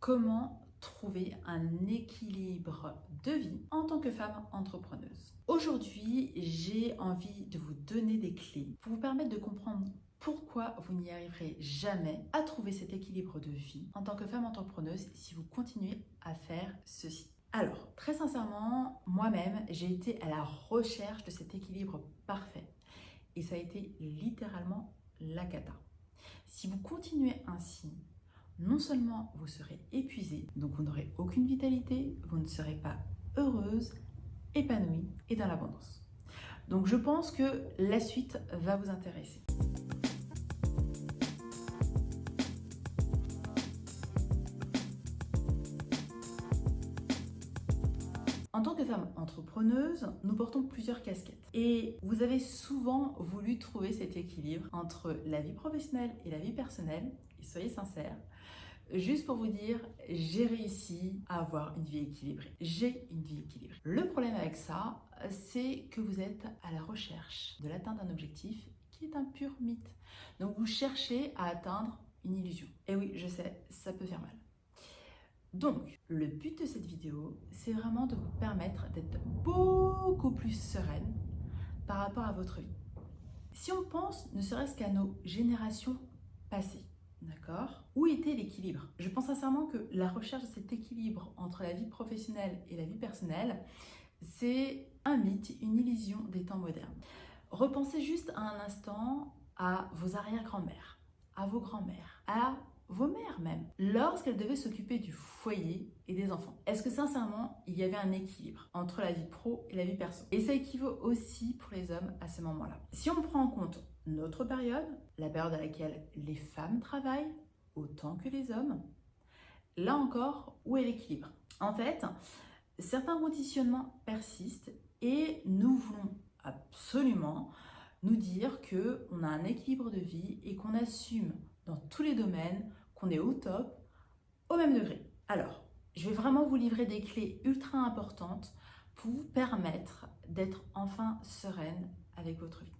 Comment trouver un équilibre de vie en tant que femme entrepreneuse? Aujourd'hui, j'ai envie de vous donner des clés pour vous permettre de comprendre pourquoi vous n'y arriverez jamais à trouver cet équilibre de vie en tant que femme entrepreneuse si vous continuez à faire ceci. Alors, très sincèrement, moi-même, j'ai été à la recherche de cet équilibre parfait et ça a été littéralement la cata. Si vous continuez ainsi, non seulement vous serez épuisée, donc vous n'aurez aucune vitalité, vous ne serez pas heureuse, épanouie et dans l'abondance. Donc je pense que la suite va vous intéresser. En tant que femme entrepreneuse, nous portons plusieurs casquettes. Et vous avez souvent voulu trouver cet équilibre entre la vie professionnelle et la vie personnelle. Et soyez sincères, juste pour vous dire, j'ai réussi à avoir une vie équilibrée. J'ai une vie équilibrée. Le problème avec ça, c'est que vous êtes à la recherche de l'atteinte d'un objectif qui est un pur mythe. Donc vous cherchez à atteindre une illusion. Et oui, je sais, ça peut faire mal. Donc, le but de cette vidéo, c'est vraiment de vous permettre d'être beaucoup plus sereine par rapport à votre vie. Si on pense ne serait-ce qu'à nos générations passées, d'accord? Où était l'équilibre? Je pense sincèrement que la recherche de cet équilibre entre la vie professionnelle et la vie personnelle, c'est un mythe, une illusion des temps modernes. Repensez juste à un instant à vos arrière-grand-mères, à vos grands-mères, à vos mères même, lorsqu'elles devaient s'occuper du foyer et des enfants. Est-ce que sincèrement, il y avait un équilibre entre la vie pro et la vie perso? Et ça équivaut aussi pour les hommes à ce moment-là. Si on prend en compte notre période, la période à laquelle les femmes travaillent autant que les hommes, là encore, où est l'équilibre? En fait, certains conditionnements persistent et nous voulons absolument nous dire qu'on a un équilibre de vie et qu'on assume dans tous les domaines, qu'on est au top, au même degré. Alors, je vais vraiment vous livrer des clés ultra importantes pour vous permettre d'être enfin sereine avec votre vie.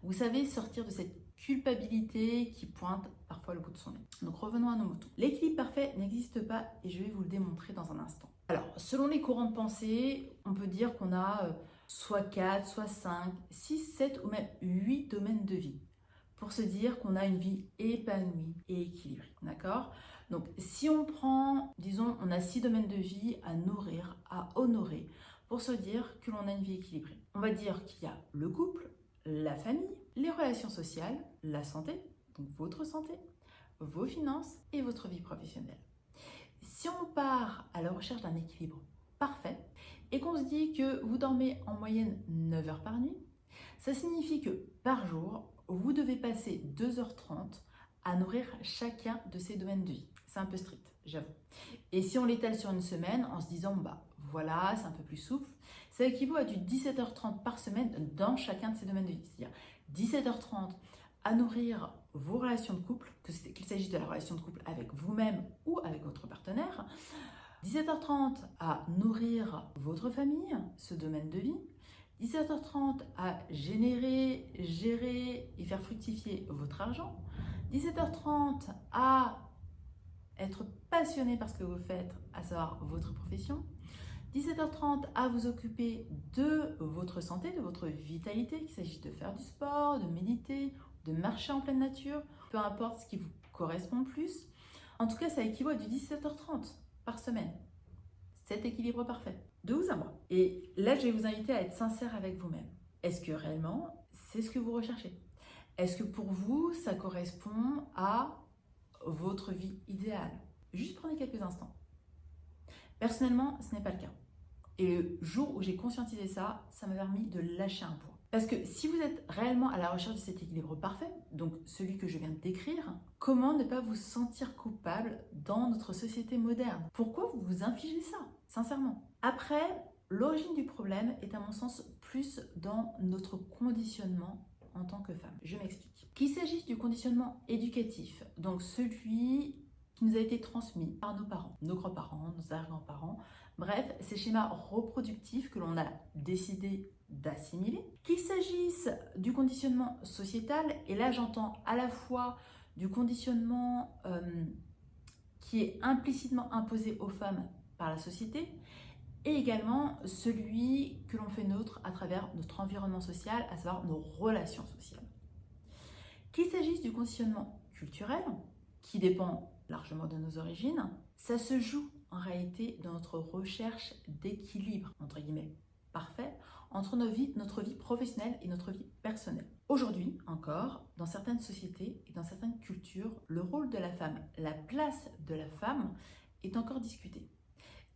Vous savez, sortir de cette culpabilité qui pointe parfois le bout de son nez. Donc revenons à nos moutons. L'équilibre parfait n'existe pas et je vais vous le démontrer dans un instant. Alors, selon les courants de pensée, on peut dire qu'on a soit 4, soit 5, 6, 7 ou même 8 domaines de vie pour se dire qu'on a une vie épanouie et équilibrée, d'accord? Donc, si on prend, disons, on a 6 domaines de vie à nourrir, à honorer, pour se dire que l'on a une vie équilibrée. On va dire qu'il y a le couple, la famille, les relations sociales, la santé, donc votre santé, vos finances et votre vie professionnelle. Si on part à la recherche d'un équilibre parfait et qu'on se dit que vous dormez en moyenne 9 heures par nuit, ça signifie que par jour, vous devez passer 2h30 à nourrir chacun de ces domaines de vie. C'est un peu strict, j'avoue. Et si on l'étale sur une semaine en se disant, bah voilà, c'est un peu plus souple, ça équivaut à du 17h30 par semaine dans chacun de ces domaines de vie. C'est-à-dire 17h30 à nourrir vos relations de couple, qu'il s'agisse de la relation de couple avec vous-même ou avec votre partenaire, 17h30 à nourrir votre famille, ce domaine de vie, 17h30 à générer, gérer et faire fructifier votre argent, 17h30 à être passionné par ce que vous faites, à savoir votre profession, 17h30 à vous occuper de votre santé, de votre vitalité, qu'il s'agisse de faire du sport, de méditer, de marcher en pleine nature, peu importe ce qui vous correspond le plus. En tout cas, ça équivaut à du 17h30 par semaine. Cet équilibre parfait, de vous à moi. Et là, je vais vous inviter à être sincère avec vous-même. Est-ce que réellement, c'est ce que vous recherchez? Est-ce que pour vous, ça correspond à votre vie idéale? Juste prenez quelques instants. Personnellement, ce n'est pas le cas. Et le jour où j'ai conscientisé ça, ça m'a permis de lâcher un poids. Parce que si vous êtes réellement à la recherche de cet équilibre parfait, donc celui que je viens de décrire, comment ne pas vous sentir coupable dans notre société moderne? Pourquoi vous vous infligez ça, sincèrement? Après, l'origine du problème est à mon sens plus dans notre conditionnement en tant que femme. Je m'explique. Qu'il s'agisse du conditionnement éducatif, donc celui qui nous a été transmis par nos parents, nos grands-parents, nos arrière-grands-parents, bref, ces schémas reproductifs que l'on a décidé d'assimiler. Qu'il s'agisse du conditionnement sociétal, et là j'entends à la fois du conditionnement qui est implicitement imposé aux femmes par la société, et également celui que l'on fait nôtre à travers notre environnement social, à savoir nos relations sociales. Qu'il s'agisse du conditionnement culturel, qui dépend largement de nos origines, ça se joue en réalité dans notre recherche d'équilibre, entre guillemets, parfait, entre notre vie professionnelle et notre vie personnelle. Aujourd'hui encore, dans certaines sociétés et dans certaines cultures, le rôle de la femme, la place de la femme est encore discuté.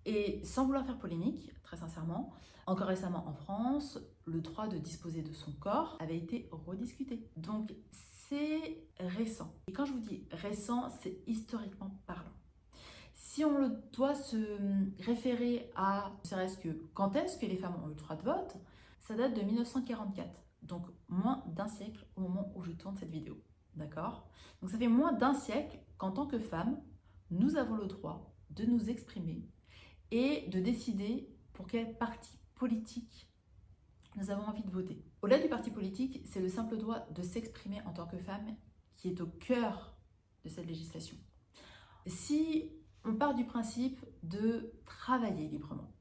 Et sans vouloir faire polémique, très sincèrement, encore récemment en France, le droit de disposer de son corps avait été rediscuté. Donc c'est récent. Et quand je vous dis récent, c'est historiquement parlant. Si on doit se référer à, ne serait-ce que quand est-ce que les femmes ont eu le droit de vote, ça date de 1944, donc moins d'un siècle au moment où je tourne cette vidéo. D'accord? Donc ça fait moins d'un siècle qu'en tant que femmes, nous avons le droit de nous exprimer et de décider pour quel parti politique nous avons envie de voter. Au-delà du parti politique, c'est le simple droit de s'exprimer en tant que femme qui est au cœur de cette législation. Si on part du principe de travailler librement,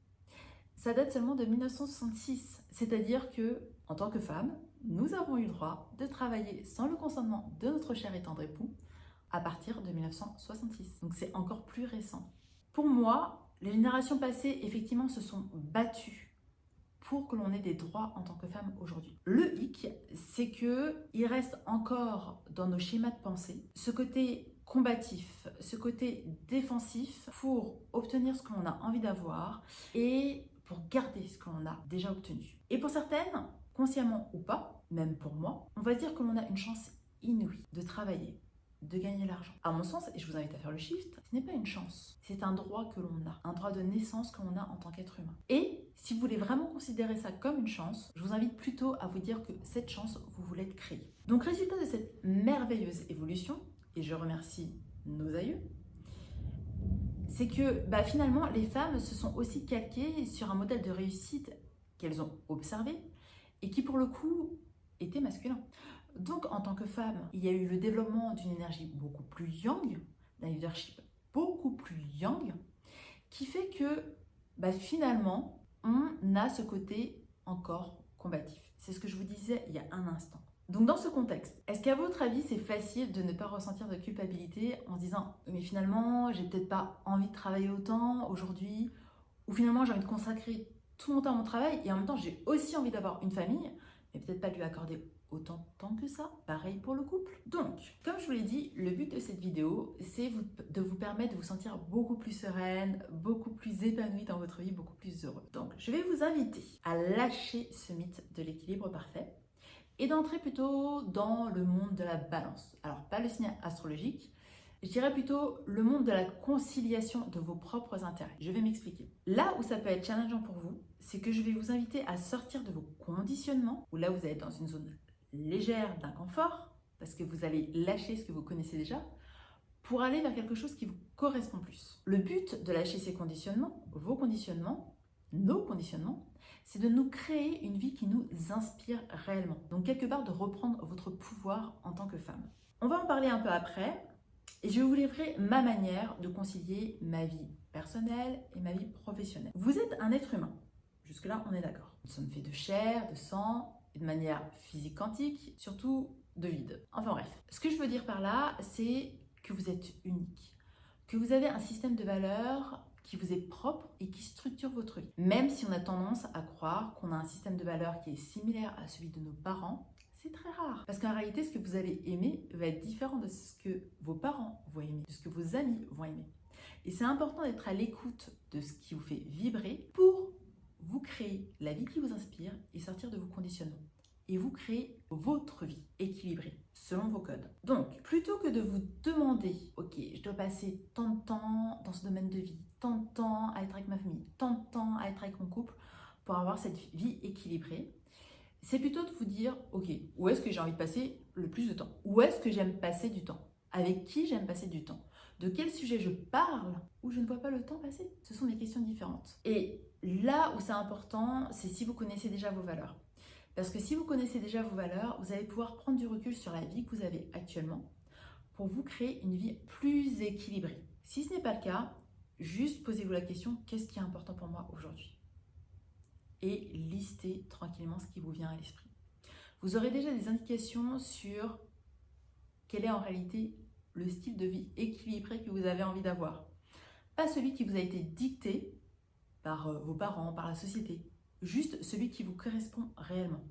ça date seulement de 1966, c'est-à-dire que, en tant que femme, nous avons eu le droit de travailler sans le consentement de notre cher et tendre époux à partir de 1966. Donc c'est encore plus récent. Pour moi, les générations passées, effectivement, se sont battues pour que l'on ait des droits en tant que femme aujourd'hui. Le hic, c'est qu'il reste encore dans nos schémas de pensée ce côté combatif, ce côté défensif pour obtenir ce que l'on a envie d'avoir et pour garder ce que l'on a déjà obtenu. Et pour certaines, consciemment ou pas, même pour moi, on va dire que l'on a une chance inouïe de travailler, de gagner l'argent. À mon sens, et je vous invite à faire le shift, ce n'est pas une chance, c'est un droit que l'on a, un droit de naissance que l'on a en tant qu'être humain. Et si vous voulez vraiment considérer ça comme une chance, je vous invite plutôt à vous dire que cette chance, vous voulez être créée. Donc résultat de cette merveilleuse évolution, et je remercie nos aïeux, c'est que finalement, les femmes se sont aussi calquées sur un modèle de réussite qu'elles ont observé et qui, pour le coup, était masculin. Donc, en tant que femme, il y a eu le développement d'une énergie beaucoup plus yang, d'un leadership beaucoup plus yang, qui fait que finalement, on a ce côté encore combatif. C'est ce que je vous disais il y a un instant. Donc dans ce contexte, est-ce qu'à votre avis, c'est facile de ne pas ressentir de culpabilité en se disant « mais finalement, j'ai peut-être pas envie de travailler autant aujourd'hui » ou finalement, j'ai envie de consacrer tout mon temps à mon travail et en même temps, j'ai aussi envie d'avoir une famille, mais peut-être pas lui accorder autant de temps que ça, pareil pour le couple. Donc, comme je vous l'ai dit, le but de cette vidéo, c'est de vous permettre de vous sentir beaucoup plus sereine, beaucoup plus épanouie dans votre vie, beaucoup plus heureuse. Donc, je vais vous inviter à lâcher ce mythe de l'équilibre parfait et d'entrer plutôt dans le monde de la balance. Alors, pas le signe astrologique, je dirais plutôt le monde de la conciliation de vos propres intérêts. Je vais m'expliquer. Là où ça peut être challengeant pour vous, c'est que je vais vous inviter à sortir de vos conditionnements, où là vous allez être dans une zone légère d'inconfort, parce que vous allez lâcher ce que vous connaissez déjà, pour aller vers quelque chose qui vous correspond plus. Le but de lâcher ces conditionnements, vos conditionnements, nos conditionnements, c'est de nous créer une vie qui nous inspire réellement. Donc quelque part de reprendre votre pouvoir en tant que femme. On va en parler un peu après et je vais vous livrer ma manière de concilier ma vie personnelle et ma vie professionnelle. Vous êtes un être humain. Jusque-là, on est d'accord. Nous sommes faits de chair, de sang, et de manière physique quantique, surtout de vide. Enfin bref, ce que je veux dire par là, c'est que vous êtes unique, que vous avez un système de valeurs qui vous est propre et qui structure votre vie. Même si on a tendance à croire qu'on a un système de valeurs qui est similaire à celui de nos parents, c'est très rare. Parce qu'en réalité, ce que vous allez aimer va être différent de ce que vos parents vont aimer, de ce que vos amis vont aimer. Et c'est important d'être à l'écoute de ce qui vous fait vibrer pour vous créer la vie qui vous inspire et sortir de vos conditionnements. Et vous créez votre vie équilibrée selon vos codes. Donc, plutôt que de vous demander, ok, je dois passer tant de temps dans ce domaine de vie, tant de temps à être avec ma famille, tant de temps à être avec mon couple pour avoir cette vie équilibrée, c'est plutôt de vous dire, ok, où est-ce que j'ai envie de passer le plus de temps? Où est-ce que j'aime passer du temps? Avec qui j'aime passer du temps? De quel sujet je parle ou je ne vois pas le temps passer? Ce sont des questions différentes. Et là où c'est important, c'est si vous connaissez déjà vos valeurs. Parce que si vous connaissez déjà vos valeurs, vous allez pouvoir prendre du recul sur la vie que vous avez actuellement pour vous créer une vie plus équilibrée. Si ce n'est pas le cas, juste posez-vous la question, qu'est-ce qui est important pour moi aujourd'hui? Et listez tranquillement ce qui vous vient à l'esprit. Vous aurez déjà des indications sur quel est en réalité le style de vie équilibré que vous avez envie d'avoir. Pas celui qui vous a été dicté par vos parents, par la société, juste celui qui vous correspond réellement.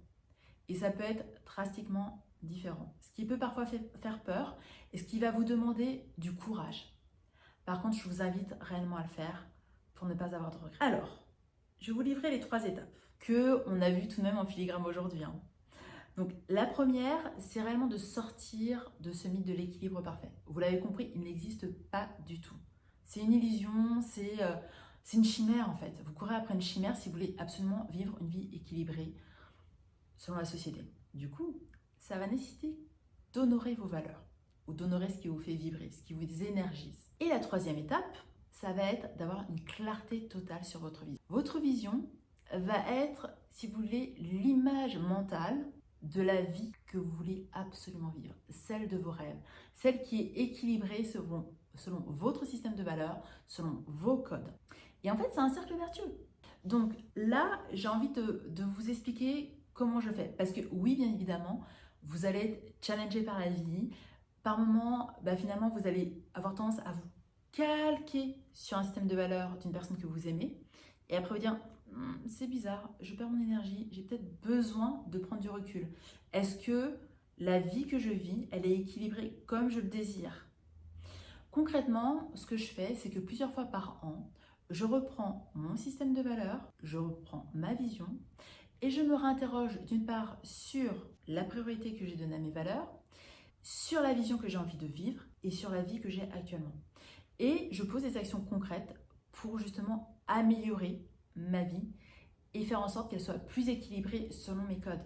Et ça peut être drastiquement différent, ce qui peut parfois faire peur et ce qui va vous demander du courage. Par contre, je vous invite réellement à le faire pour ne pas avoir de regrets. Alors, je vais vous livrer les 3 étapes qu'on a vues tout de même en filigrane aujourd'hui. Donc, la première, c'est réellement de sortir de ce mythe de l'équilibre parfait. Vous l'avez compris, il n'existe pas du tout. C'est une illusion, c'est une chimère en fait. Vous courez après une chimère si vous voulez absolument vivre une vie équilibrée selon la société. Du coup, ça va nécessiter d'honorer vos valeurs ou d'honorer ce qui vous fait vibrer, ce qui vous énergise. Et la 3e étape, ça va être d'avoir une clarté totale sur votre vision. Votre vision va être, si vous voulez, l'image mentale de la vie que vous voulez absolument vivre, celle de vos rêves, celle qui est équilibrée selon votre système de valeurs, selon vos codes. Et en fait, c'est un cercle vertueux. Donc là, j'ai envie de vous expliquer comment je fais. Parce que oui, bien évidemment, vous allez être challengé par la vie. Par moments, finalement, vous allez avoir tendance à vous calquer sur un système de valeurs d'une personne que vous aimez. Et après vous dire, c'est bizarre, je perds mon énergie, j'ai peut-être besoin de prendre du recul. Est-ce que la vie que je vis, elle est équilibrée comme je le désire? Concrètement, ce que je fais, c'est que plusieurs fois par an, je reprends mon système de valeurs, je reprends ma vision et je me réinterroge d'une part sur la priorité que j'ai donnée à mes valeurs, sur la vision que j'ai envie de vivre et sur la vie que j'ai actuellement. Et je pose des actions concrètes pour justement améliorer ma vie et faire en sorte qu'elle soit plus équilibrée selon mes codes,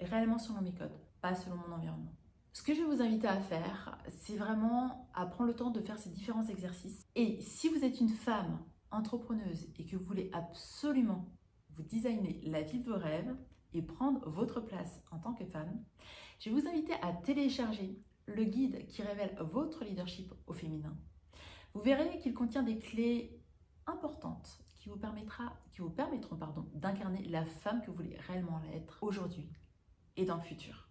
réellement selon mes codes, pas selon mon environnement. Ce que je vais vous inviter à faire, c'est vraiment à prendre le temps de faire ces différents exercices. Et si vous êtes une femme entrepreneuse et que vous voulez absolument vous designer la vie de vos rêves et prendre votre place en tant que femme, je vais vous inviter à télécharger le guide qui révèle votre leadership au féminin. Vous verrez qu'il contient des clés importantes qui vous permettront d'incarner la femme que vous voulez réellement être aujourd'hui et dans le futur.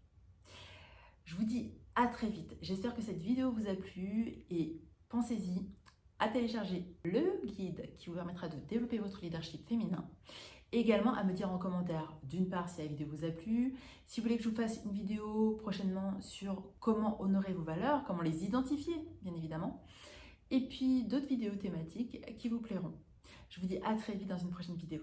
Je vous dis à très vite. J'espère que cette vidéo vous a plu et pensez-y à télécharger le guide qui vous permettra de développer votre leadership féminin. Et également à me dire en commentaire, d'une part, si la vidéo vous a plu, si vous voulez que je vous fasse une vidéo prochainement sur comment honorer vos valeurs, comment les identifier, bien évidemment, et puis d'autres vidéos thématiques qui vous plairont. Je vous dis à très vite dans une prochaine vidéo.